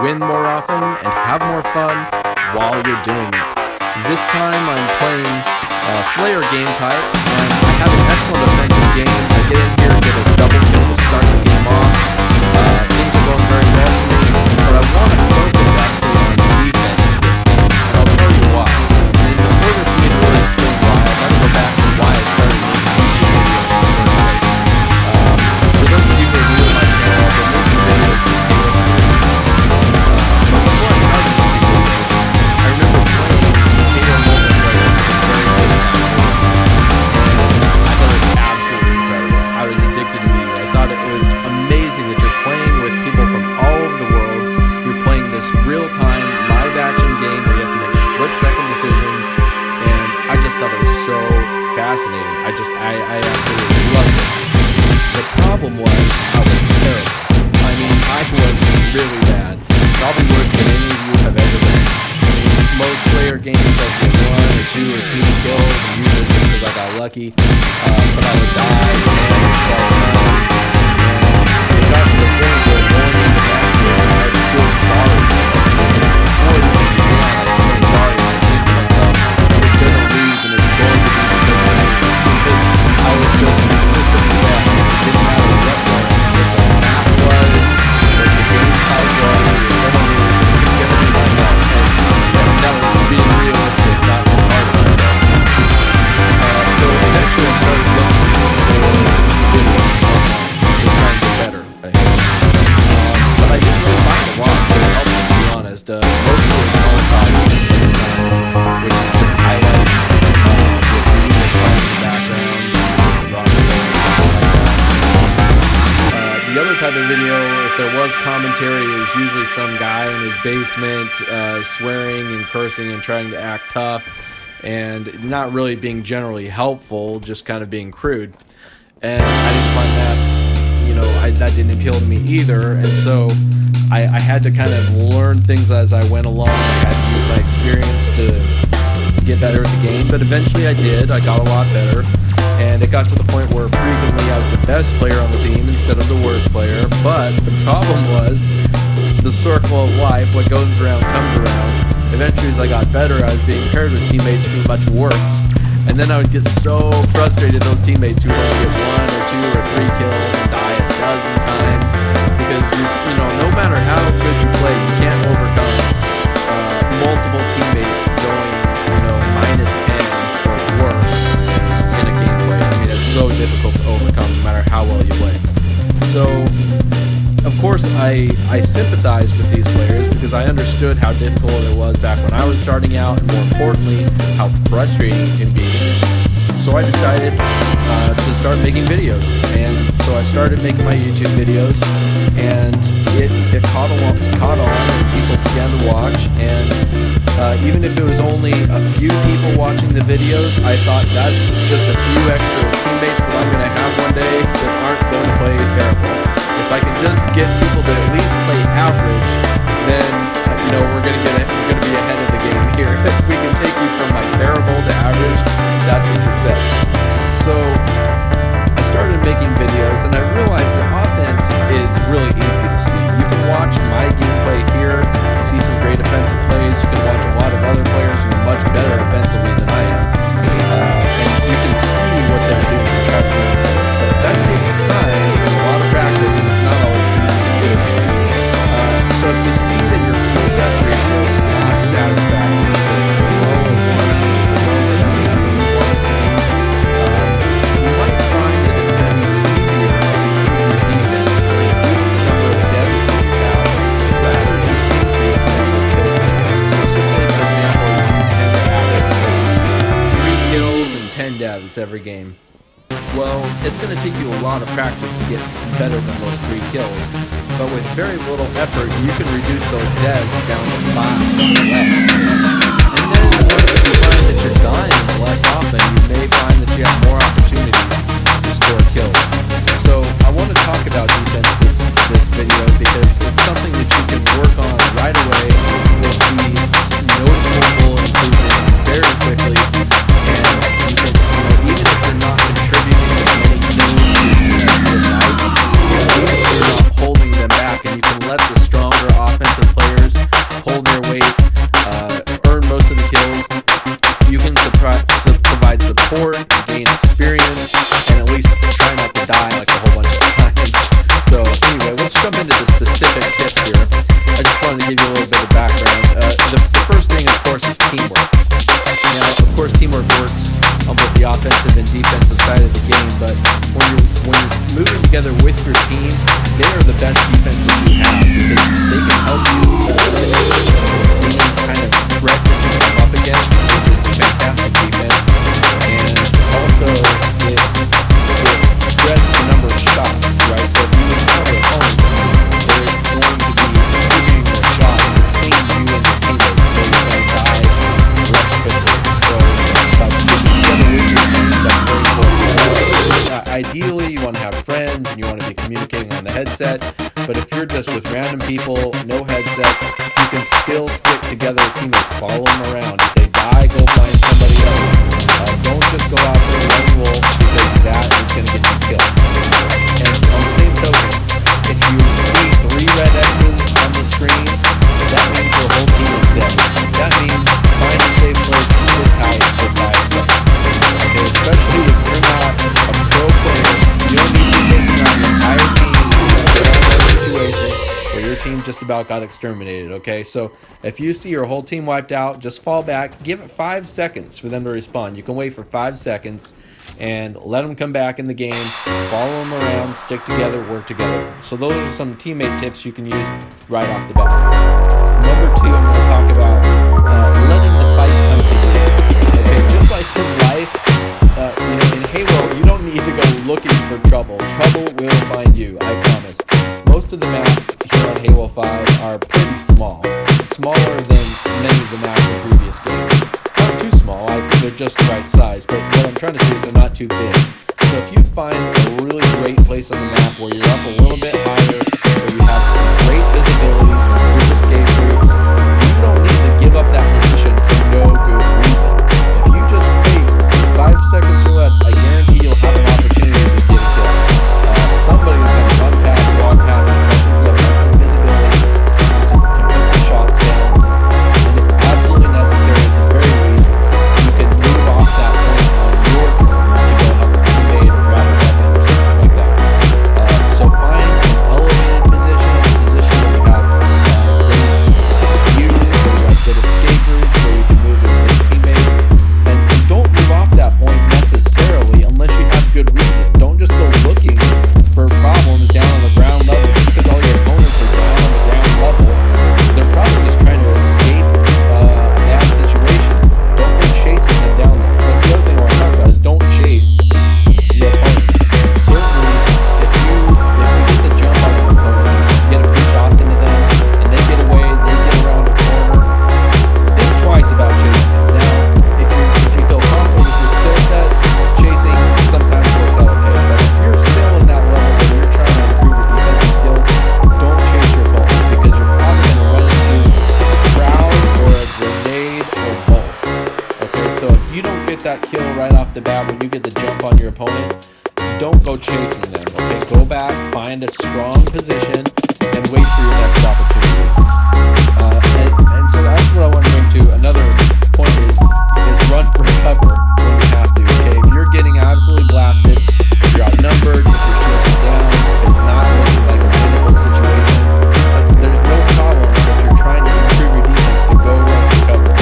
win more often, and have more fun while you're doing it. This time I'm playing Slayer game type, and I have an excellent defensive game. I get in here, get a double kill to start the game off. Things are going very well for me, but I want to focus actually on defense this game, and I'll tell you why. And in order for me to really explain why, I'd like to go back to why I started making YouTube videos in the first place. For those of you who are new to my channel, I've been making videos since Halo 3. But before I started making videos, I remember playing Halo multiplayer for the very first time. And I thought it was absolutely incredible. I was addicted immediately. I thought it was amazing that you're playing with people from all over the world. You're playing this real-time, live-action game where you have to make split-second decisions. And I just thought it was so fascinating. I absolutely loved it. The problem was I was terrible. I mean, I was really bad. Probably worse than any of you have ever been. I mean, most Slayer games I get 1 or 2 or 3 kills, and usually just because I got lucky. But I would die 10 or 12 times. And it got to the point where going into matches, I would feel sorry. Before it even began, I feel sorry and I think to myself, we're going to lose and it's going to be because of me. Because I was just consistently bad. It didn't matter what the map was, what the game type was, we were going to lose, it was going to be my fault. And that was being realistic, not too hard on myself. So eventually I started looking for videos to try and get better at Halo. But I didn't really find a lot that helped me, to be honest. Mostly it was montage, which is just highlights with music playing in the background, some rock and roll, something like that. The other type of video, if there was commentary, is usually some guy in his basement swearing and cursing and trying to act tough and not really being generally helpful, just kind of being crude. And I didn't find that, that didn't appeal to me either. And so I had to kind of learn things as I went along. I had to use my experience to get better at the game, but eventually I did. I got a lot better. And it got to the point where frequently I was the best player on the team instead of the worst player. But the problem was the circle of life, what goes around comes around. Eventually as I got better, I was being paired with teammates who were much worse. And then I would get so frustrated those teammates who would only get 1 or 2 or 3 kills and die a dozen times. Because no matter how good you play, you can't overcome multiple teammates going, minus 10 or worse in a gameplay. I mean, it's so difficult to overcome no matter how well you play. So, of course, I sympathized with these players because I understood how difficult it was back when I was starting out, and more importantly, how frustrating it can be. So I decided to start making videos, and so I started making my YouTube videos, and it caught on, and people began to watch, and even if it was only a few people watching the videos, I thought that's just a few extra teammates that I'm going to have one day that aren't going to play terrible. If I can just get people to at least play average, then we're going to be ahead of the game here. If we can take you from like terrible to average, that's a success. So I started making videos, and I realized that offense is really easy to see. You can watch my gameplay here, see some great offensive plays. You can watch a lot of other players who are much better offensively than I am, and you can see what they're doing and try to do it. But that takes time and a lot of practice, and it's not always easy to do. So if you see that your kill death ratio is not satisfactory, because it's below a 1, below whatever number you want it to be, you might find that it's going to be easier to improve your defense to reduce the number of deaths that you have rather than increase the number of kills that you have. So let's just say, for example, you tend to average 3 kills and 10 deaths every game. Well, it's going to take you a lot of practice to get better than those 3 kills, but with very little effort, you can reduce those deaths down to 5 or less. And then once you find that you're dying less often, you may find that you have more opportunities to score kills. So I want to talk about defense this video because it's something that you can work on right away. You'll see noticeable improvements very quickly, and you can, even if you're not contributing as many kills as you would like, at least you're not holding them back, and you can let the stronger offensive players headset. But if you're just with random people, no headsets, you can still stick together with teammates. Follow them around. If they die, go find somebody else. Don't just go out there lone wolf, because that is going to get you killed. And on the same token, if you see 3 red X's on the screen, that means your whole team is dead. That means find a safe place, keep it tight for 5 seconds. Okay, especially if you're not a pro player, you don't need to be taking out your entire team in a situation where your team just about got exterminated. Okay, so if you see your whole team wiped out, just fall back, give it 5 seconds for them to respawn. You can wait for 5 seconds and let them come back in the game, follow them around, stick together, work together. So those are some teammate tips you can use right off the bat. Number 2, I'm going to talk about letting the fight come to you. Okay, just like in life, in Halo, you don't need to go looking for trouble. Trouble will find you, I promise. Most of the maps here on Halo 5 are pretty small, smaller than many of the maps in previous games. Not too small, I think they're just the right size, but what I'm trying to say is they're not too big. So if you find a really great place on the map where you're up a little bit higher, where you have some great visibility, some good escape routes, you don't need to give up that position for no good reason. If you just wait 5 seconds or less, I guarantee you'll have an opportunity to get a kill. Somebody's going to run past, walk past, especially if you have some visibility, can put some shots down, and if absolutely necessary, at the very least, you can move off that point on your turn to go help a teammate or grab a weapon or something like that. So find an elevated position, a position where you have great views, where you have good escape routes, where you can move with safe teammates, and don't move off that point necessarily unless you have good reason. Don't just go looking for problems down on the ground level just because all your opponents are down on the ground level. They're probably just trying to escape a bad situation. Don't go chasing them down there. That's the other thing I want to talk about is don't chase your opponent. Certainly, if you get the jump on an opponent, you get a few shots into them, and they get away, they get around the corner, think twice about chasing them. Now, if you feel confident with your skill set, chasing sometimes works out okay. But if you're still in that level where you're trying to improve your defensive skills, don't chase your opponents because you're probably going to run into a crowd or a grenade or both. Okay, so if you don't get that kill right off the bat when you get the jump on your opponent, don't go chasing them. Okay, go back, find a strong position, and wait for your next opportunity. And so that's what I want to bring to another point is run for cover when you have to. Okay, if you're getting absolutely blasted, if you're outnumbered, if your shield is down, if it's not looking like a winnable situation, there's no problem if you're trying to improve your defense to go run for cover.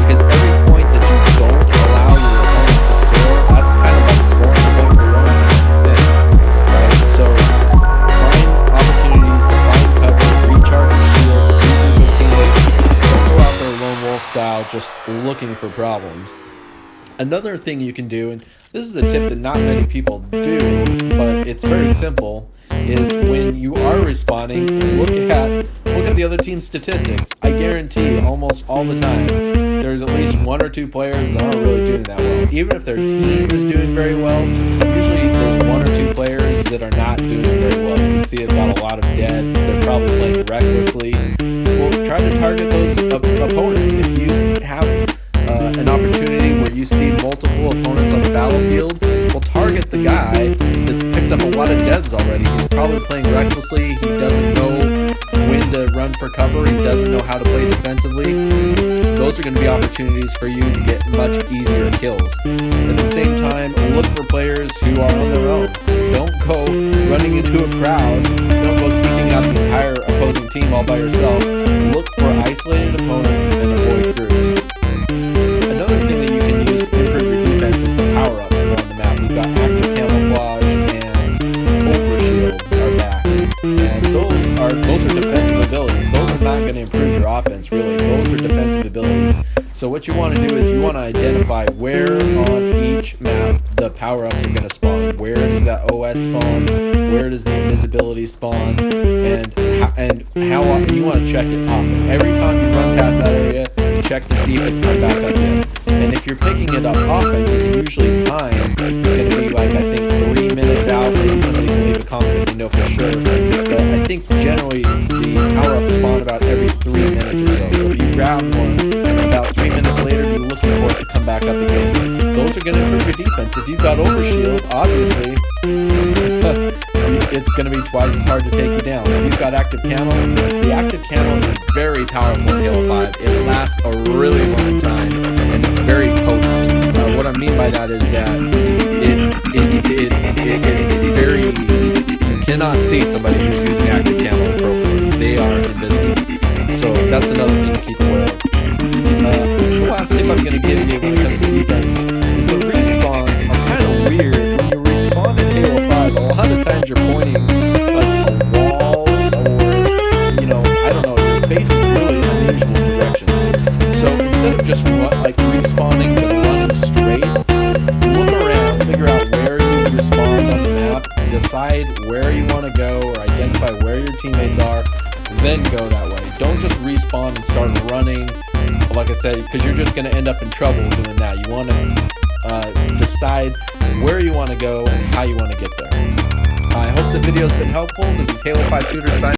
Because every point that you don't allow your opponents to score, that's kind of like scoring a point for your own team. Right? So find opportunities to find cover, recharge your shield, regroup with teammates. Don't go out there lone wolf style just looking for problems. Another thing you can do, and this is a tip that not many people do, but it's very simple, is when you are respawning, look at the other team's statistics. I guarantee almost all the time there's at least 1 or 2 players that aren't really doing that well. Even if their team is doing very well, usually there's 1 or 2 players that are not doing very well. You can see they've got a lot of deaths, they're probably playing recklessly. Well, try to target those opponents. If you have an opportunity where you see multiple opponents on the battlefield, well, target the guy that's picked up a lot of deaths already. He's probably playing recklessly. He doesn't know when to run for cover. He doesn't know how to play defensively. Those are going to be opportunities for you to get much easier kills. At the same time, look for players who are on their own. Don't go running into a crowd. Don't go seeking out the entire opposing team all by yourself. Look for isolated opponents and avoid groups. Another thing that you can use to improve your defense is the power-ups that are on the map. We've got active camouflage and overshield are back. And those are defensive abilities. Those are not going to improve your offense, really. Those are defensive abilities. So what you want to do is you want to identify where on each map the power-ups are going to spawn. Where does that OS spawn? Where does the invisibility spawn? And how often you want to check it often. Every time you run past that area, you check to see if it's come back up yet. And if you're picking it up often, you can usually time. It's going to be like, I think, 3 minutes out, maybe somebody can leave a comment if you know for sure. But I think generally the power-ups spawn about every 3 minutes or so. So if you grab one, about 3 minutes later, you're looking for it to come back up again. Those are going to improve your defense. If you've got Overshield, obviously, it's going to be twice as hard to take you down. If you've got Active Camo, the Active Camo is very powerful in Halo 5. It lasts a really long time, and it's very potent. What I mean by that is that it's very... You cannot see somebody who's using Active Camo appropriately. They are invisible. So that's another thing to keep aware of. The last tip I'm going to give you when it comes to defense is the respawns are kind of weird. When you respawn in Halo 5, a lot of times you're pointing like a wall, or, you know, I don't know, you're facing really unusual directions. So instead of just respawning but running straight, look around, figure out where you respawn on the map, decide where you want to go or identify where your teammates are, then go that way. Don't just respawn and start running, like I said, because you're just going to end up in trouble doing that. You want to decide where you want to go and how you want to get there. I hope the video's been helpful. This is Halo 5 Tutor signing.